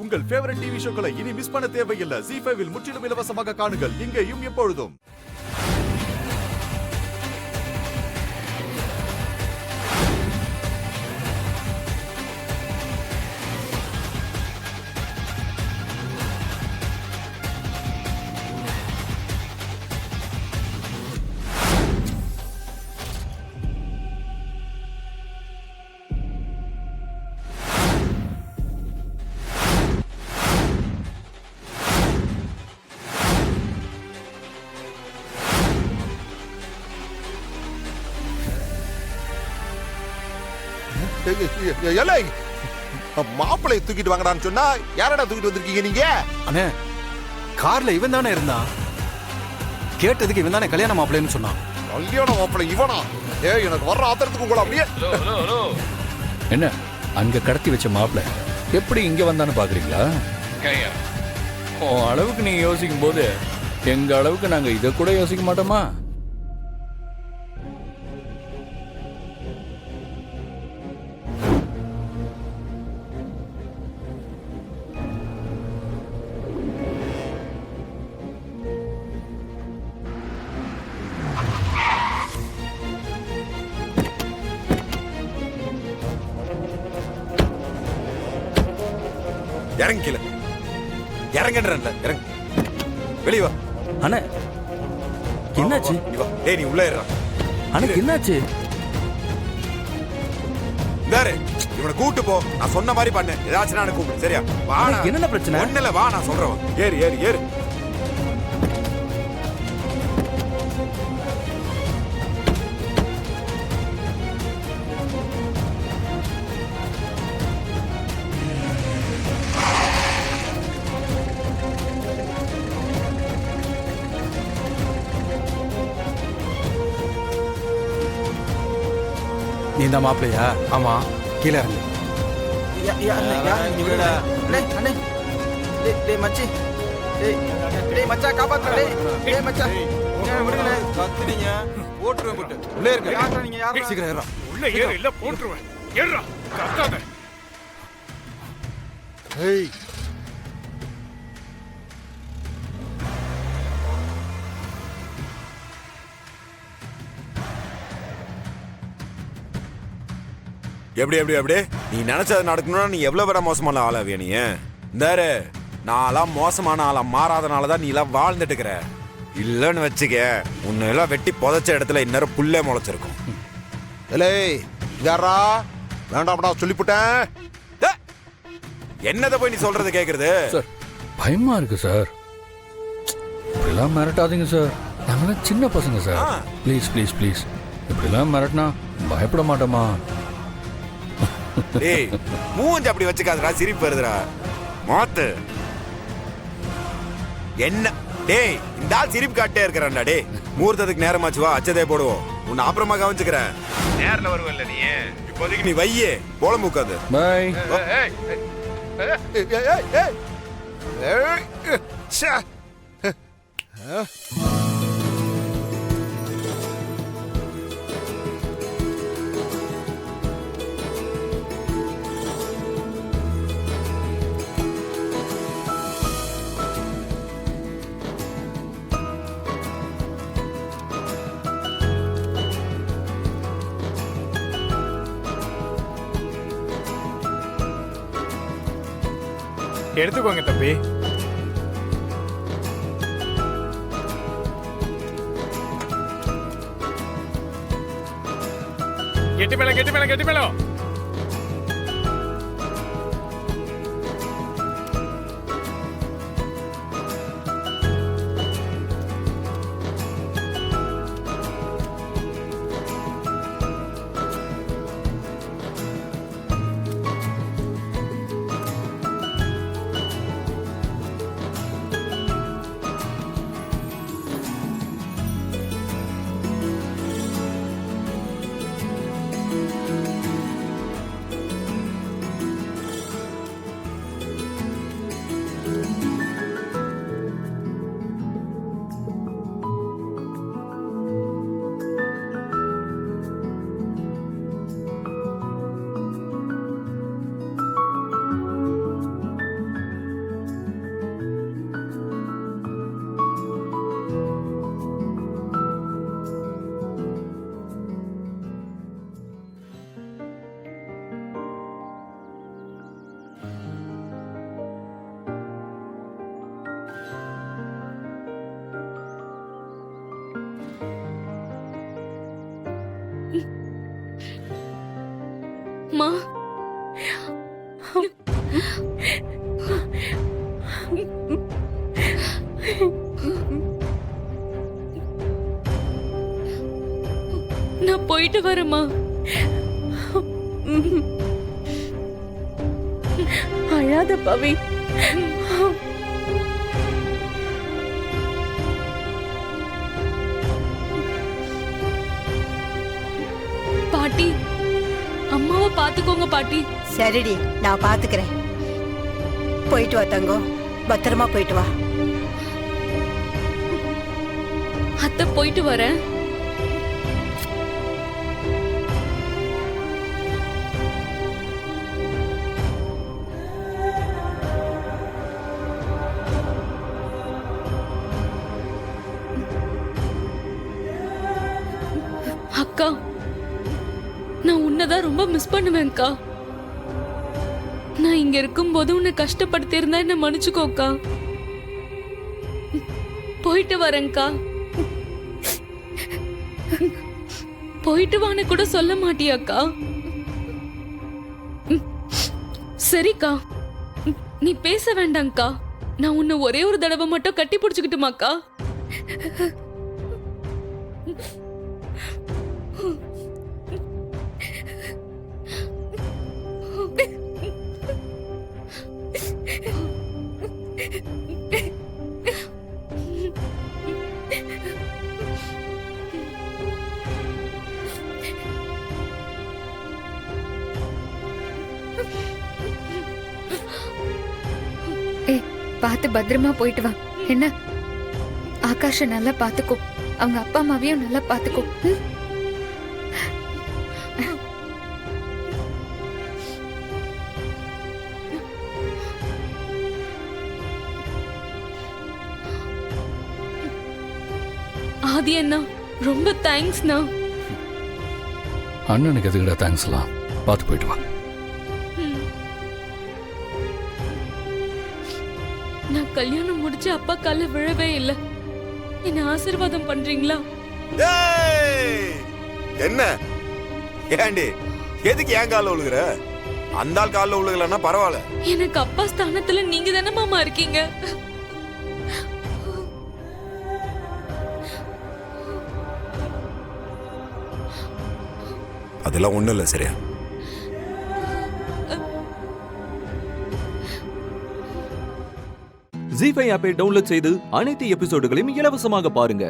உங்கள் favourite TV ஷோக்களை இனி miss பண்ண தேவையில்லை. ZEE5 இல் முற்றிலும் இலவசமாக காணுங்கள். இங்கேயும் எப்பொழுதும். மாப்பிளை தூக்கிட்டு வாங்கடான்னு சொன்னா யாரடா தூக்கிட்டு வந்திருக்கீங்க நீங்க? அண்ணே கார்ல இவன் தானே இருந்தான். கேட்டதுக்கு இவன் தானே கல்யாண மாப்பிள்ளைன்னு சொன்னான். கல்யாண மாப்பிளை இவனா? எனக்கு வர்ற ஆத்திரத்துக்கு உங்களை அப்படியே என்ன அங்க கடத்தி வச்ச மாப்பிள எப்படி இங்க வந்தான்னு பாக்குறீங்களா? உன் அளவுக்கு நீங்க யோசிக்கும் போது எங்க அளவுக்கு நாங்க இதை கூட யோசிக்க மாட்டோமா? இறங்கில இறங்கன்றல இறங்க வெளிய வா. அண்ணே என்னாச்சு? டேய் நீ உள்ள ஏறா. அண்ணே என்னாச்சு? வேற இவனை கூட்டு போ. நான் சொன்ன மாதிரி பண்ணு. ஏதாச்சும் நான் கூப்பிடு. சரியா? வா. என்ன பிரச்சனை? ஒண்ணுல வா நான் சொல்றேன். ஏறு ஏறு ஏறு. நீ இந்த மாப்பிள்ளையா? ஆமா. கீழே இறங்கு. எப்படி எப்படி எப்படி நீ நினைச்சது நடக்கணும்னா நீ எவ்வளவு விட மோசமான ஆளாவியா நீ? இந்தாரு நான்லாம் மோசமான ஆளா மாறாதனாலதான் நீ எல்லாம் வாழ்ந்துட்டு இருக்கிற. இல்லன்னு வச்சுக்க உன்னை எல்லாம் வெட்டி புதைச்ச இடத்துல இந்நேரம் புல்லே முளைச்சிருக்கும். யாரா வேண்டாம்டா சொல்லிவிட்டேன். என்னதை போய் நீ சொல்றது கேக்குறது? சார் பயமா இருக்கு சார். இப்படிலாம் மிரட்டாதீங்க சார். நாங்களாம் சின்ன பசங்க சார். ப்ளீஸ் ப்ளீஸ் ப்ளீஸ் இப்படிலாம் மிரட்டினா பயப்பட மாட்டோமா? டேய் மூஞ்சி அப்படி வச்சுக்காதடா, சிரிப்பு வருதுடா. மாத்து என்ன? டேய் இந்த ஆள் சிரிப்பு காட்டே இருக்கிறான்டா. டேய் மூர்த்தத்துக்கு நேரமாச்சு, வா அச்சதே போடுவோம். உன்னை அப்புறமா கவனிச்சுக்கிறேன். நேரில் வருவல்ல நீ. இப்போதைக்கு நீ வையே போல மூக்காது. பை. எடுத்துக்கோங்க தம்பி. கெட்டி மேளம் கெட்டி மேளம் கெட்டி மேளம். போயிட்டு வரேம்மா. அழாத பவி. பாட்டி, அம்மாவை பாத்துக்கோங்க பாட்டி. சரிடி, நான் பாத்துக்கிறேன். போயிட்டு வா தங்கம், பத்திரமா போயிட்டு வா. அத்தை போயிட்டு வரேன். அக்கா, நான் உன்னதான் ரொம்ப மிஸ் பண்ணுவேன்க்கா. நான் இங்க இருக்கும்போது உன்னை கஷ்டப்படுத்தி இருந்தா என்ன மன்னிச்சுக்கோக்கா. போயிட்டு வரேன்க்கா. போயிட்டு வான்னு கூட சொல்ல மாட்டியாக்கா? சரிக்கா, நீ பேச வேண்டாம்க்கா. நான் உன்னை ஒரே ஒரு தடவை மட்டும் கட்டி பிடிச்சுக்கிட்டுமாக்கா? பார்த்து பத்திரமா போயிட்டு வா. என்ன, ஆகாஷ நல்லா பாத்துக்கோ, அவங்க அப்பா அம்மாவையும் நல்லா பாத்துக்கோ. ஆதி அண்ணா, ரொம்ப தேங்க்ஸ்ண்ணா. அண்ணனுக்கு எதுக்குடா தேங்க்ஸ்லாம். பார்த்து போயிட்டு வா. நான் கல்யாணம் முடிச்சு அப்பா கால விழவே இல்லை. என்ன ஆசீர்வாதம் பண்றீங்களா? டேய்! என்ன ஏண்டி, எதுக்கு என் காலில் விழுகுற? அந்த ஆள் காலில் விழுகலன்னா பரவாயில்ல. எனக்கு அப்பா ஸ்தானத்துல நீங்க தானே மாமா இருக்கீங்க. அதெல்லாம் ஒண்ணும் இல்லை, சரியா? ஜீ5 ஆப்பை டவுன்லோட் செய்து அனைத்து எபிசோடுகளையும் இலவசமாக பாருங்க.